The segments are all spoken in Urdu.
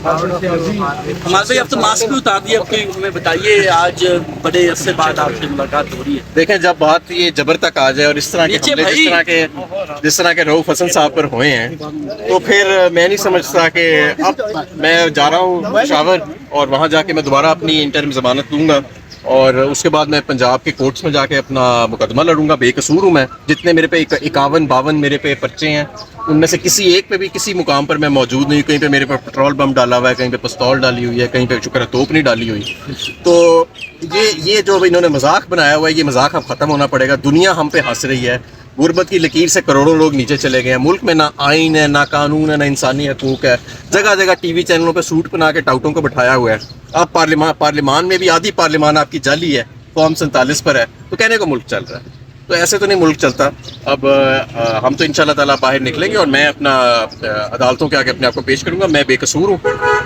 ہمارے بھائی اب تو ماسک بھی اتار دیا، ہمیں بتائیے آج بڑے عرصے بعد آپ سے ملاقات ہو رہی ہے. دیکھیں جب بات یہ جبر تک آ جائے اور اس طرح کے حملے جس طرح کے رؤوف حسن صاحب پر ہوئے ہیں تو پھر میں نہیں سمجھتا کہ اب میں جا رہا ہوں پشاور اور وہاں جا کے میں دوبارہ اپنی انٹرم ضمانت لوں گا اور اس کے بعد میں پنجاب کے کورٹس میں جا کے اپنا مقدمہ لڑوں گا. بے قصور ہوں میں. جتنے میرے پہ 51-52 میرے پہ پرچے ہیں ان میں سے کسی ایک پہ بھی کسی مقام پر میں موجود نہیں. کہیں پہ میرے پہ پٹرول بم ڈالا ہوا ہے, کہیں پہ پستول ڈالی ہوئی ہے, کہیں پہ شکر ہے توپ نہیں ڈالی ہوئی. تو یہ جو انہوں نے مذاق بنایا ہوا ہے یہ مذاق اب ختم ہونا پڑے گا. دنیا ہم پہ ہنس رہی ہے. غربت کی لکیر سے کروڑوں لوگ نیچے چلے گئے ہیں. ملک میں نہ آئین ہے, نہ قانون ہے, نہ انسانی حقوق ہے. جگہ جگہ ٹی وی چینلوں پہ سوٹ بنا کے ٹاؤٹوں کو بٹھایا ہوا ہے. اب پارلیمان میں بھی آدھی پارلیمان آپ کی جعلی ہے, فارم 47 پر ہے, تو کہنے کو ملک چل رہا ہے. تو ایسے تو نہیں ملک چلتا. اب ہم تو انشاءاللہ تعالیٰ باہر نکلیں گے اور میں اپنا عدالتوں کے آگے اپنے آپ کو پیش کروں گا. میں بے قصور ہوں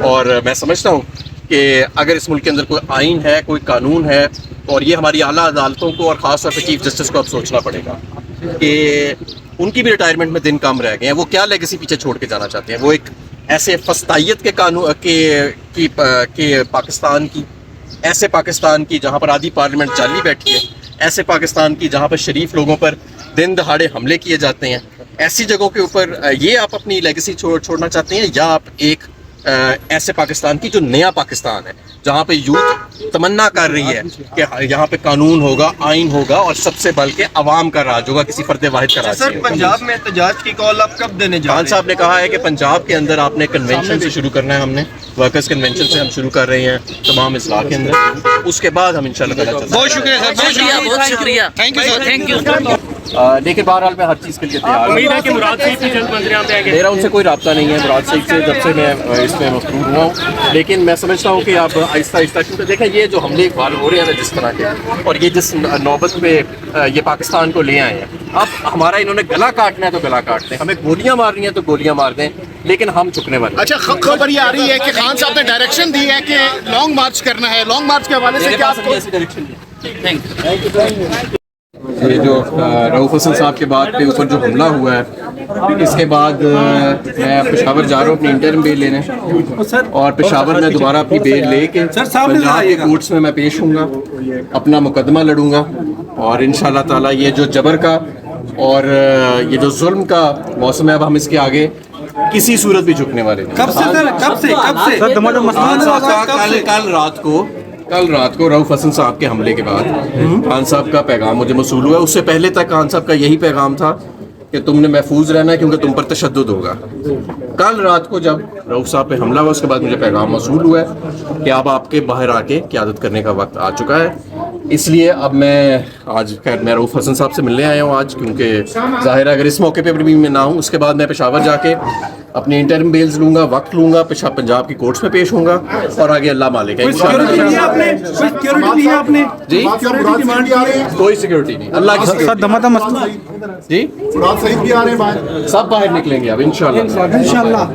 اور میں سمجھتا ہوں کہ اگر اس ملک کے اندر کوئی آئین ہے, کوئی قانون ہے, اور یہ ہماری اعلیٰ عدالتوں کو اور خاص طور پہ چیف جسٹس کو اب سوچنا پڑے گا کہ ان کی بھی ریٹائرمنٹ میں دن کم رہ گئے ہیں. وہ کیا لیگیسی پیچھے چھوڑ کے جانا چاہتے ہیں؟ وہ ایک ایسے فسطائیت کے قانون کے پاکستان کی, ایسے پاکستان کی جہاں پر آدھی پارلیمنٹ جعلی بیٹھی ہے, ایسے پاکستان کی جہاں پر شریف لوگوں پر دن دہاڑے حملے کیے جاتے ہیں, ایسی جگہوں کے اوپر یہ آپ اپنی لیگیسی چھوڑنا چاہتے ہیں, یا آپ ایک ایسے پاکستان کی جو نیا پاکستان ہے جہاں پہ یوتھ تمنا کر رہی ہے کہ یہاں پہ قانون ہوگا, آئین ہوگا اور سب سے بلکہ عوام کا راج ہوگا, کسی فرد واحد کا راج. سر پنجاب میں احتجاج کی کال آپ کب دینے جا رہے ہیں؟ خان صاحب نے کہا ہے کہ پنجاب کے اندر آپ نے کنونشن سے شروع کرنا ہے. ہم نے ورکرز کنونشن سے ہم شروع کر رہے ہیں تمام اضلاع کے اندر. اس کے بعد ہم انشاءاللہ تعالیٰ چلتے ہیں. بہت شکریہ سر, بہت شکریہ, بہت شکریہ. Thank you sir, thank you. لیکن بہرحال میں ہر چیز کے لیے تیار ہوں. میرا ان سے کوئی رابطہ نہیں ہے. مراد صاحب سے جب سے میں اس میں مفروض ہوا ہوں, لیکن میں سمجھتا ہوں کہ آپ آہستہ آہستہ, کیونکہ دیکھیں یہ جو حملے اقبال ہو رہے ہیں جس طرح کے, اور یہ جس نوبت پہ یہ پاکستان کو لے آئے ہیں, اب ہمارا انہوں نے گلا کاٹنا ہے تو گلا کاٹ دیں, ہمیں گولیاں مارنی ہیں تو گولیاں مار دیں, لیکن ہم چکنے والے. اچھا, خبر یہ آ رہی ہے کہ خان صاحب نے ڈائریکشن دی ہے کہ لانگ مارچ کرنا ہے. لانگ مارچ کے حوالے سے کیا آپ کو یہ جو رؤوف حسن صاحب کے بعد پہ اوپر جو حملہ ہوا ہے, اس کے بعد میں پشاور جا رہا ہوں اپنی انٹرم بیل لینے, اور پشاور میں دوبارہ اپنی بیل لے کے پنجاب کے کورٹس میں پیش ہوں گا, اپنا مقدمہ لڑوں گا, اور انشاءاللہ تعالیٰ یہ جو جبر کا اور یہ جو ظلم کا موسم ہے, اب ہم اس کے آگے کسی صورت بھی جھکنے والے نہیں. کل رات کو رؤوف حسن صاحب کے حملے کے بعد خان صاحب کا پیغام مجھے موصول ہوا ہے. اس سے پہلے تک خان صاحب کا یہی پیغام تھا کہ تم نے محفوظ رہنا ہے کیونکہ تم پر تشدد ہوگا. کل رات کو جب رؤوف صاحب پہ حملہ ہوا اس کے بعد مجھے پیغام موصول ہوا ہے کہ اب آپ کے باہر آ کے قیادت کرنے کا وقت آ چکا ہے. اس لیے اب میں آج خیر میں رؤوف حسن صاحب سے ملنے آیا ہوں آج, کیونکہ ظاہر ہے اگر اس موقع پہ بھی میں نہ ہوں, اس کے بعد میں پشاور جا کے اپنی انٹرم بیلز لوں گا, وقت لوں گا, پنجاب کی کورٹس میں پیش ہوں گا, اور آگے اللہ مالک ہے. جی کوئی سیکورٹی نہیں, اللہ کی سیکورٹی. جی سب باہر نکلیں گے اب انشاءاللہ.